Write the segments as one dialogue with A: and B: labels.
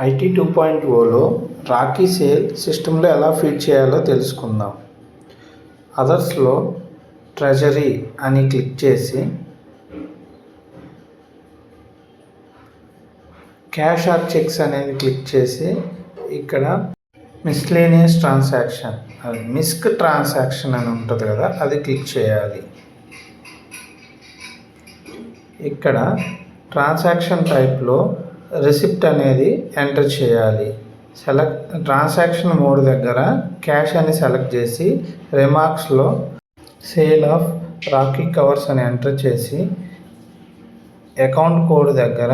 A: IT 2.0లో Rocky sale సిస్టంలో ఎలా feed చేయాలో తెలుసుకుందాం. అదర్స్లో ట్రెజరీ అని క్లిక్ చేసి క్యాష్ ఆర్ చెక్స్ అనేది క్లిక్ చేసి ఇక్కడ మిస్లేనియస్ ట్రాన్సాక్షన్ మిస్క్ ట్రాన్సాక్షన్ అని ఉంటుంది కదా, అది క్లిక్ చేయాలి. ఇక్కడ ట్రాన్సాక్షన్ టైప్లో రిసిప్ట్ అనేది ఎంటర్ చేయాలి. ట్రాన్సాక్షన్ మోడ్ దగ్గర క్యాష్ అని సెలెక్ట్ చేసి రిమార్క్స్లో సేల్ ఆఫ్ రాకీ కవర్స్ అని ఎంటర్ చేసి అకౌంట్ కోడ్ దగ్గర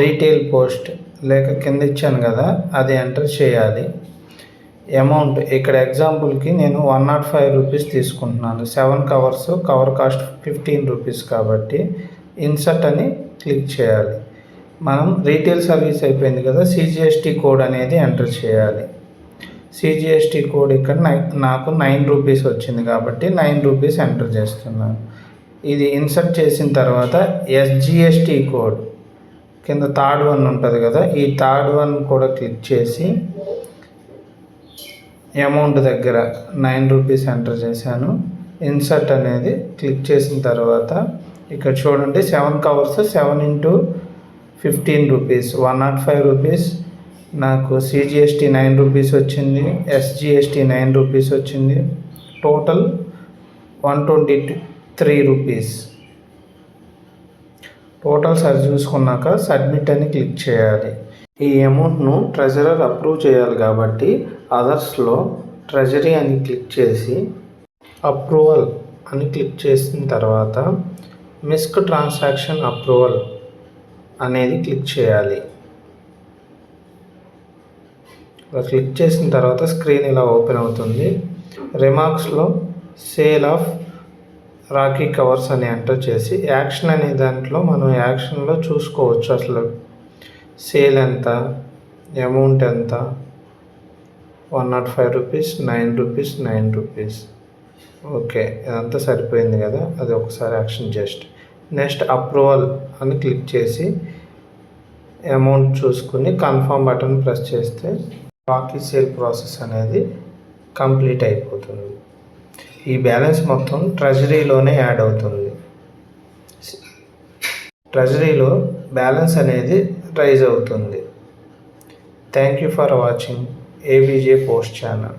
A: రీటైల్ పోస్ట్ లేక కింద ఇచ్చాను కదా, అది ఎంటర్ చేయాలి. అమౌంట్ ఇక్కడ ఎగ్జాంపుల్కి నేను 105 రూపీస్ తీసుకుంటున్నాను. 7 కవర్స్, కవర్ కాస్ట్ 15 రూపీస్ కాబట్టి ఇన్సర్ట్ అని క్లిక్ చేయాలి. మనం రీటైల్ సర్వీస్ అయిపోయింది కదా, సిజిఎస్టీ కోడ్ అనేది ఎంటర్ చేయాలి. సిజిఎస్టీ కోడ్ ఇక్కడ నాకు 9 రూపీస్ వచ్చింది కాబట్టి 9 రూపీస్ ఎంటర్ చేస్తున్నాను. ఇది ఇన్సర్ట్ చేసిన తర్వాత ఎస్జిఎస్టీ కోడ్ కింద థర్డ్ వన్ ఉంటుంది కదా, ఈ థర్డ్ వన్ కూడా క్లిక్ చేసి అమౌంట్ దగ్గర 9 రూపీస్ ఎంటర్ చేశాను. ఇన్సర్ట్ అనేది క్లిక్ చేసిన తర్వాత ఇక్కడ చూడండి 7 కవర్స్ 7 ఇంటూ 15 రూపీస్ 105 రూపీస్, నాకు సిజిఎస్టీ 9 రూపీస్ వచ్చింది, ఎస్జిఎస్టీ 9 రూపీస్ వచ్చింది, టోటల్ 123 రూపీస్. టోటల్ సరి చూసుకున్నాక సబ్మిట్ అని క్లిక్ చేయాలి. ఈ అమౌంట్ను ట్రెజరర్ అప్రూవ్ చేయాలి కాబట్టి అదర్స్లో ట్రెజరీ అని క్లిక్ చేసి అప్రూవల్ అని క్లిక్ చేసిన తర్వాత మిస్క్ ట్రాన్సాక్షన్ అప్రూవల్ అనేది క్లిక్ చేయాలి. ఇలా క్లిక్ చేసిన తర్వాత స్క్రీన్ ఇలా ఓపెన్ అవుతుంది. రిమార్క్స్లో సేల్ ఆఫ్ రాకీ కవర్స్ అని ఎంటర్ చేసి యాక్షన్ అనే దాంట్లో మనం యాక్షన్లో చూసుకోవచ్చు అసలు సేల్ ఎంత, అమౌంట్ ఎంత, 105 రూపీస్, 9 రూపీస్, 9 రూపీస్. ఓకే, ఇదంతా సరిపోయింది కదా, అది ఒకసారి యాక్షన్ జస్ట్ నెక్స్ట్ అప్రూవల్ అని క్లిక్ చేసి అమౌంట్ చూసుకుని కన్ఫర్మ్ బటన్ ప్రెస్ చేస్తే రాకీ సేల్ ప్రాసెస్ అనేది కంప్లీట్ అయిపోతుంది. ఈ బ్యాలెన్స్ మొత్తం ట్రెజరీలోనే యాడ్ అవుతుంది. ట్రెజరీలో బ్యాలెన్స్ అనేది రైజ్ అవుతుంది. Thank you for watching ABJ post channel.